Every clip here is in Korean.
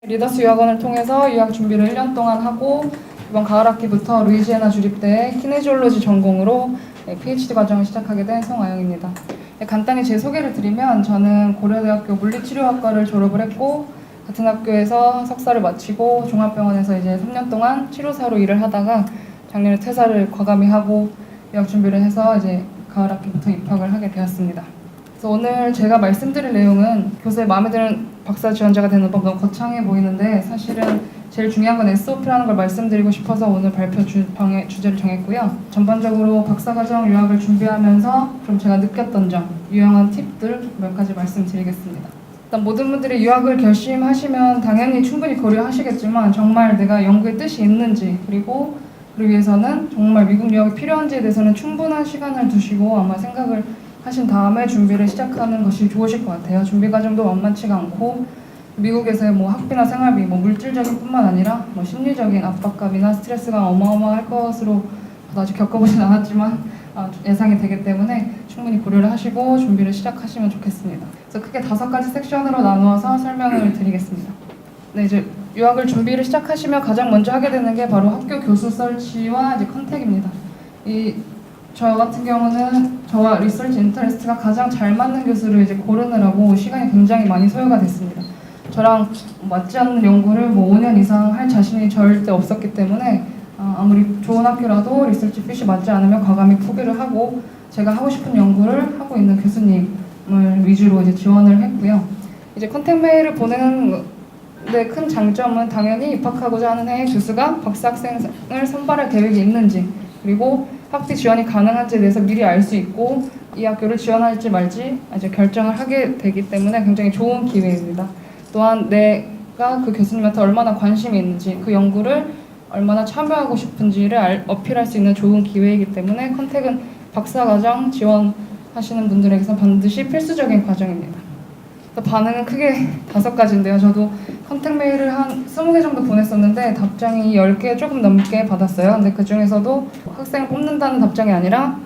리더스 유학원을 통해서 유학 준비를 1년 동안 하고 이번 가을 학기부터 루이지애나 주립대의 키네지올로지 전공으로 PhD 과정을 시작하게 된 송아영입니다. 간단히 제 소개를 드리면 저는 고려대학교 물리치료학과를 졸업을 했고 같은 학교에서 석사를 마치고 종합병원에서 이제 3년 동안 치료사로 일을 하다가 작년에 퇴사를 과감히 하고 유학 준비를 해서 이제 가을 학기부터 입학을 하게 되었습니다. 그래서 오늘 제가 말씀드릴 내용은 교수의 마음에 드는 박사 지원자가 되는 법 너무 거창해 보이는데 사실은 제일 중요한 건 SOP라는 걸 말씀드리고 싶어서 오늘 발표 주제를 정했고요. 전반적으로 박사과정 유학을 준비하면서 좀 제가 느꼈던 점, 유용한 팁들 몇 가지 말씀드리겠습니다. 일단 모든 분들이 유학을 결심하시면 당연히 충분히 고려하시겠지만 정말 내가 연구에 뜻이 있는지 그리고 그러기 위해서는 정말 미국 유학이 필요한지에 대해서는 충분한 시간을 두시고 아마 생각을 하신 다음에 준비를 시작하는 것이 좋으실 것 같아요. 준비 과정도 만만치가 않고 미국에서의 뭐 학비나 생활비, 뭐 물질적인 뿐만 아니라 뭐 심리적인 압박감이나 스트레스가 어마어마할 것으로 저도 아직 겪어보진 않았지만 예상이 되기 때문에 충분히 고려를 하시고 준비를 시작하시면 좋겠습니다. 그래서 크게 5가지 섹션으로 나누어서 설명을 드리겠습니다. 네, 이제 유학을 준비를 시작하시면 가장 먼저 하게 되는 게 바로 학교 교수 설치와 이제 컨택입니다. 저 같은 경우는 저와 리서치 인터레스트가 가장 잘 맞는 교수를 이제 고르느라고 시간이 굉장히 많이 소요가 됐습니다. 저랑 맞지 않는 연구를 뭐 5년 이상 할 자신이 절대 없었기 때문에 아무리 좋은 학교라도 리서치 핏이 맞지 않으면 과감히 포기를 하고 제가 하고 싶은 연구를 하고 있는 교수님을 위주로 이제 지원을 했고요. 이제 컨택 메일을 보내는 데 큰 장점은 당연히 입학하고자 하는 해에 교수가 박사 학생을 선발할 계획이 있는지 그리고 학비 지원이 가능한지에 대해서 미리 알 수 있고 이 학교를 지원할지 말지 이제 결정을 하게 되기 때문에 굉장히 좋은 기회입니다. 또한 내가 그 교수님한테 얼마나 관심이 있는지 그 연구를 얼마나 참여하고 싶은지를 어필할 수 있는 좋은 기회이기 때문에 컨택은 박사과정 지원하시는 분들에게서 반드시 필수적인 과정입니다. 반응은 크게 5가지인데요. 저도 컨택 메일을 한 20개 정도 보냈었는데 답장이 10개 조금 넘게 받았어요. 근데 그 중에서도 학생을 뽑는다는 답장이 아니라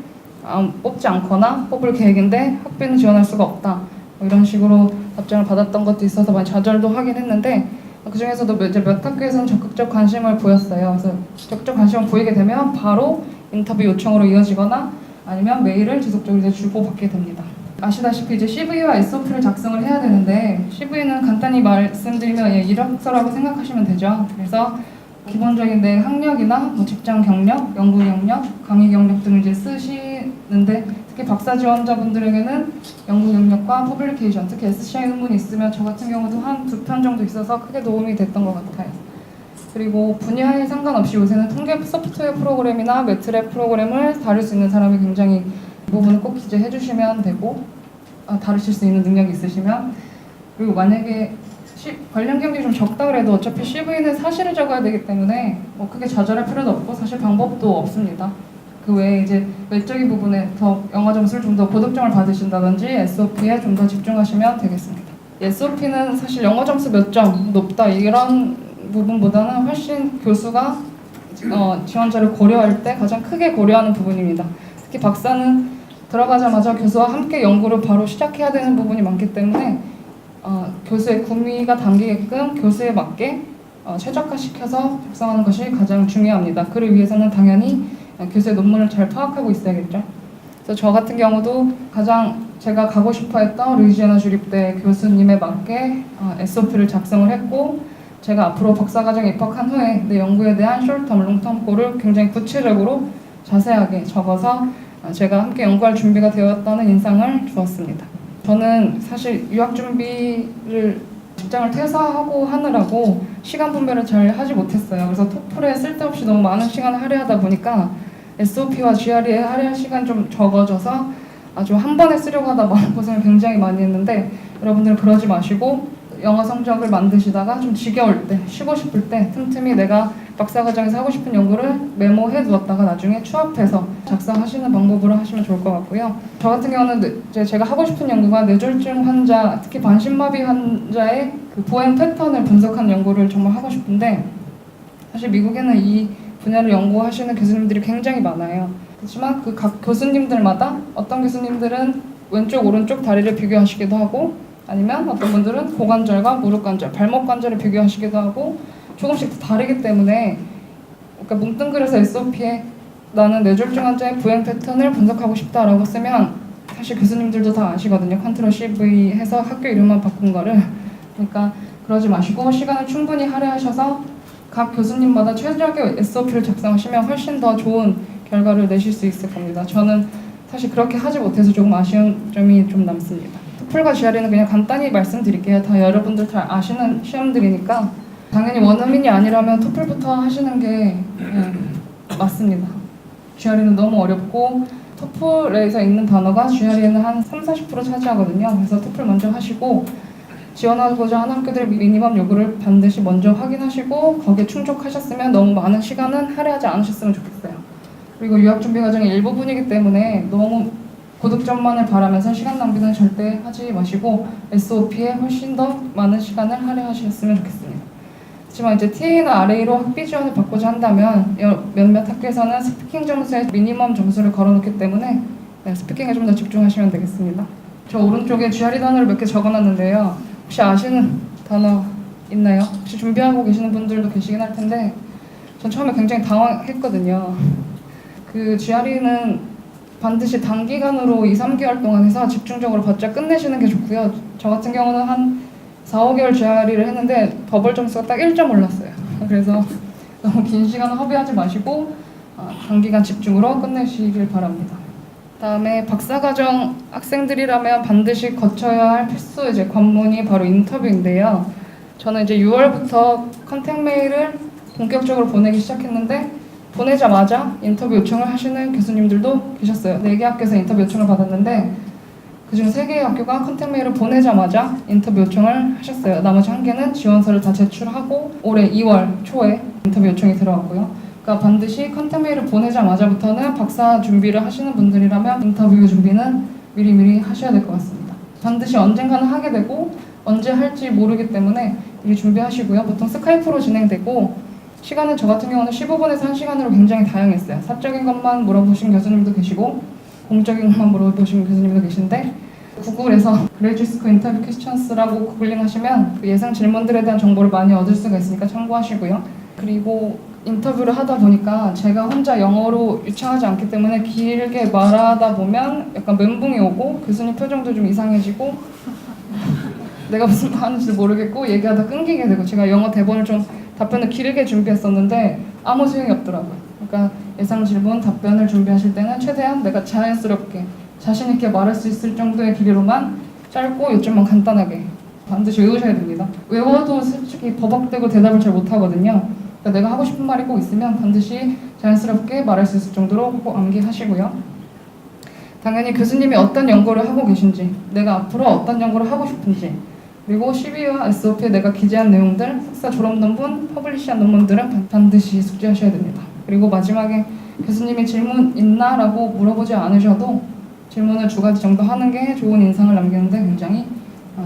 뽑지 않거나 뽑을 계획인데 학비는 지원할 수가 없다. 이런 식으로 답장을 받았던 것도 있어서 많이 좌절도 하긴 했는데 그 중에서도 이제 몇 학교에서는 적극적 관심을 보였어요. 그래서 적극적 관심을 보이게 되면 바로 인터뷰 요청으로 이어지거나 아니면 메일을 지속적으로 이제 주고받게 됩니다. 아시다시피 이제 CV와 SOP를 작성을 해야 되는데 CV는 간단히 말씀드리면 이력서라고 생각하시면 되죠. 그래서 기본적인 내 학력이나 뭐 직장 경력, 연구 경력, 강의 경력 등을 이제 쓰시는데 특히 박사 지원자분들에게는 연구 경력과 퍼블리케이션, 특히 SCI 논문이 있으면 저 같은 경우도 한 2편 정도 있어서 크게 도움이 됐던 것 같아요. 그리고 분야에 상관없이 요새는 통계 소프트웨어 프로그램이나 매트랩 프로그램을 다룰 수 있는 사람이 굉장히 이 부분을 꼭 기재해 주시면 되고 다루실 수 있는 능력이 있으시면 그리고 만약에 관련 경력이 좀 적다 그래도 어차피 CV는 사실을 적어야 되기 때문에 뭐 크게 좌절할 필요도 없고 사실 방법도 없습니다. 그 외에 이제 외적인 부분에 더 영어 점수를 좀 더 고득점을 받으신다든지 SOP에 좀 더 집중하시면 되겠습니다. SOP는 사실 영어 점수 몇 점 높다 이런 부분보다는 훨씬 교수가 지원자를 고려할 때 가장 크게 고려하는 부분입니다. 특히 박사는 들어가자마자 교수와 함께 연구를 바로 시작해야 되는 부분이 많기 때문에 교수의 구미가 당기게끔 교수에 맞게 최적화시켜서 작성하는 것이 가장 중요합니다. 그를 위해서는 당연히 교수의 논문을 잘 파악하고 있어야겠죠. 그래서 저 같은 경우도 가장 제가 가고 싶어 했던 루이지애나 주립대 교수님에 맞게 SOP를 작성을 했고 제가 앞으로 박사과정에 입학한 후에 내 연구에 대한 숏텀, 롱텀 골을 굉장히 구체적으로 자세하게 적어서 제가 함께 연구할 준비가 되었다는 인상을 주었습니다. 저는 사실 유학 준비를 직장을 퇴사하고 하느라고 시간 분배를 잘 하지 못했어요. 그래서 토플에 쓸데없이 너무 많은 시간을 할애하다 보니까 SOP와 GRE에 할애할 시간이 좀 적어져서 아주 한 번에 쓰려고 하다 마음고생을 굉장히 많이 했는데 여러분들은 그러지 마시고 영어 성적을 만드시다가 좀 지겨울 때, 쉬고 싶을 때 틈틈이 내가 박사과정에서 하고 싶은 연구를 메모해 두었다가 나중에 추합해서 작성하시는 방법으로 하시면 좋을 것 같고요. 저 같은 경우는 제가 하고 싶은 연구가 뇌졸중 환자, 특히 반신마비 환자의 그 보행 패턴을 분석한 연구를 정말 하고 싶은데 사실 미국에는 이 분야를 연구하시는 교수님들이 굉장히 많아요. 그렇지만 그 각 교수님들마다 어떤 교수님들은 왼쪽 오른쪽 다리를 비교하시기도 하고 아니면 어떤 분들은 고관절과 무릎 관절, 발목 관절을 비교하시기도 하고 조금씩 다르기 때문에 그러니까 뭉뚱그려서 SOP에 나는 뇌졸중 환자의 부행 패턴을 분석하고 싶다라고 쓰면 사실 교수님들도 다 아시거든요. 컨트롤 CV 해서 학교 이름만 바꾼 거를. 그러니까 그러지 마시고 시간을 충분히 할애하셔서 각 교수님마다 최적의 SOP를 작성하시면 훨씬 더 좋은 결과를 내실 수 있을 겁니다. 저는 사실 그렇게 하지 못해서 조금 아쉬운 점이 좀 남습니다. 토플과 GRE는 그냥 간단히 말씀드릴게요. 다 여러분들 잘 아시는 시험들이니까 당연히 원어민이 아니라면 토플부터 하시는 게 맞습니다. GRE는 너무 어렵고 토플에서 있는 단어가 GRE는 한 30-40% 차지하거든요. 그래서 토플 먼저 하시고 지원하고자 하는 학교들 미니멈 요구를 반드시 먼저 확인하시고 거기에 충족하셨으면 너무 많은 시간은 할애하지 않으셨으면 좋겠어요. 그리고 유학준비 과정의 일부분이기 때문에 너무 고득점만을 바라면서 시간 낭비는 절대 하지 마시고 SOP에 훨씬 더 많은 시간을 할애하셨으면 좋겠습니다. 하지만 이제 TA나 RA로 학비 지원을 받고자 한다면 몇몇 학교에서는 스피킹 점수에 미니멈 점수를 걸어놓기 때문에 스피킹에 좀 더 집중하시면 되겠습니다. 저 오른쪽에 GRE 단어를 몇 개 적어놨는데요. 혹시 아시는 단어 있나요? 혹시 준비하고 계시는 분들도 계시긴 할 텐데 전 처음에 굉장히 당황했거든요. 그 GRE는 반드시 단기간으로 2-3개월 동안 해서 집중적으로 바짝 끝내시는 게 좋고요. 저 같은 경우는 한 4-5개월 GRE를 했는데 버블 점수가 딱 1점 올랐어요. 그래서 너무 긴 시간 허비하지 마시고 단기간 집중으로 끝내시길 바랍니다. 다음에 박사과정 학생들이라면 반드시 거쳐야 할 필수 이제 관문이 바로 인터뷰인데요. 저는 이제 6월부터 컨택 메일을 본격적으로 보내기 시작했는데 보내자마자 인터뷰 요청을 하시는 교수님들도 계셨어요. 4개 학교에서 인터뷰 요청을 받았는데 그중 3개의 학교가 컨택 메일을 보내자마자 인터뷰 요청을 하셨어요. 나머지 1개는 지원서를 다 제출하고 올해 2월 초에 인터뷰 요청이 들어왔고요. 그러니까 반드시 컨택 메일을 보내자마자부터는 박사 준비를 하시는 분들이라면 인터뷰 준비는 미리미리 하셔야 될 것 같습니다. 반드시 언젠가는 하게 되고 언제 할지 모르기 때문에 미리 준비하시고요. 보통 스카이프로 진행되고 시간은 저 같은 경우는 15분에서 1시간으로 굉장히 다양했어요. 사적인 것만 물어보신 교수님도 계시고 공적인 것만 물어보신 교수님도 계신데 구글에서 Graduate School Interview Questions라고 구글링 하시면 그 예상 질문들에 대한 정보를 많이 얻을 수가 있으니까 참고하시고요. 그리고 인터뷰를 하다 보니까 제가 혼자 영어로 유창하지 않기 때문에 길게 말하다 보면 약간 멘붕이 오고 교수님 표정도 좀 이상해지고 내가 무슨 말 하는지도 모르겠고 얘기하다 끊기게 되고 제가 영어 대본을 좀 답변을 길게 준비했었는데 아무 소용이 없더라고요. 그러니까 예상 질문 답변을 준비하실 때는 최대한 내가 자연스럽게 자신 있게 말할 수 있을 정도의 길이로만 짧고 요점만 간단하게 반드시 외우셔야 됩니다. 외워도 솔직히 버벅대고 대답을 잘 못하거든요. 그러니까 내가 하고 싶은 말이 꼭 있으면 반드시 자연스럽게 말할 수 있을 정도로 꼭 암기하시고요. 당연히 교수님이 어떤 연구를 하고 계신지, 내가 앞으로 어떤 연구를 하고 싶은지, 그리고 CV와 SOP에 내가 기재한 내용들, 석사 졸업 논문, 퍼블리시한 논문들은 반드시 숙지하셔야 됩니다. 그리고 마지막에 교수님이 질문 있나? 라고 물어보지 않으셔도 질문을 2가지 정도 하는 게 좋은 인상을 남기는데 굉장히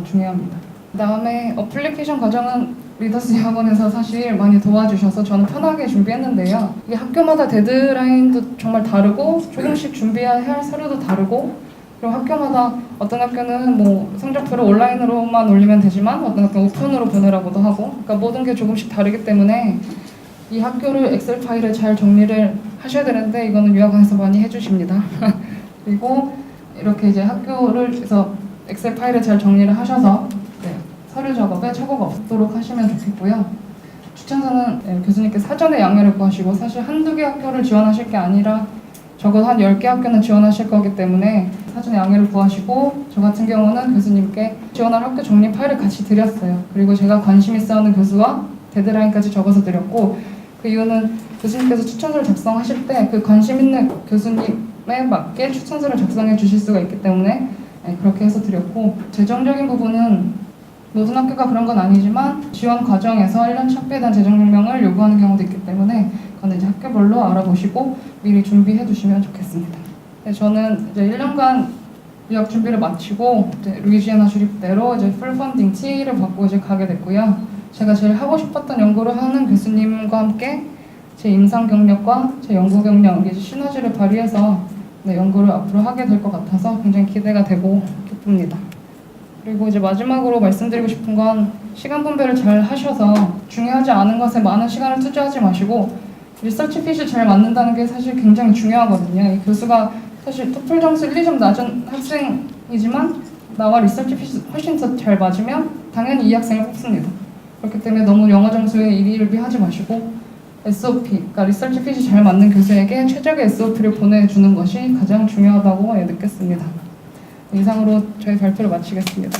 중요합니다. 그 다음에 어플리케이션 과정은 리더스 학원에서 사실 많이 도와주셔서 저는 편하게 준비했는데요. 이게 학교마다 데드라인도 정말 다르고 조금씩 준비해야 할 서류도 다르고 그리고 학교마다 어떤 학교는 뭐 성적표를 온라인으로만 올리면 되지만 어떤 학교는 우편으로 보내라고도 하고 그러니까 모든 게 조금씩 다르기 때문에 이 학교를 엑셀 파일에 잘 정리를 하셔야 되는데 이거는 유학원에서 많이 해주십니다. 그리고 이렇게 이제 학교를 그래서 엑셀 파일에 잘 정리를 하셔서 서류 작업에 착오가 없도록 하시면 좋겠고요. 추천서는 교수님께 사전에 양해를 구하시고 사실 1-2개 학교를 지원하실 게 아니라 적어도 한 10개 학교는 지원하실 거기 때문에 사전에 양해를 구하시고 저 같은 경우는 교수님께 지원할 학교 정리 파일을 같이 드렸어요. 그리고 제가 관심 있어 하는 교수와 데드라인까지 적어서 드렸고 그 이유는 교수님께서 추천서를 작성하실 때 그 관심 있는 교수님에 맞게 추천서를 작성해 주실 수가 있기 때문에 그렇게 해서 드렸고 재정적인 부분은 모든 학교가 그런 건 아니지만 지원 과정에서 1년치 학비에 대한 재정 증명을 요구하는 경우도 있기 때문에 그건 이제 학교별로 알아보시고 미리 준비해 두시면 좋겠습니다. 저는 이제 1년간 유학 준비를 마치고 이제 루이지애나 주립대로 이제 풀 펀딩 TA를 받고 이제 가게 됐고요. 제가 제일 하고 싶었던 연구를 하는 교수님과 함께 제 임상 경력과 제 연구 경력 이제 시너지를 발휘해서 연구를 앞으로 하게 될 것 같아서 굉장히 기대가 되고 기쁩니다. 그리고 이제 마지막으로 말씀드리고 싶은 건 시간 분배를 잘 하셔서 중요하지 않은 것에 많은 시간을 투자하지 마시고 리서치 핏이 잘 맞는다는 게 사실 굉장히 중요하거든요. 이 교수가 사실 토플 점수 1, 2점 낮은 학생이지만 나와 리서치 핏이 훨씬 더 잘 맞으면 당연히 이 학생을 뽑습니다. 그렇기 때문에 너무 영어 점수에 일희일비하지 마시고 SOP, 그러니까 리서치 핏이 잘 맞는 교수에게 최적의 SOP를 보내주는 것이 가장 중요하다고 느꼈습니다. 이상으로 저희 발표를 마치겠습니다.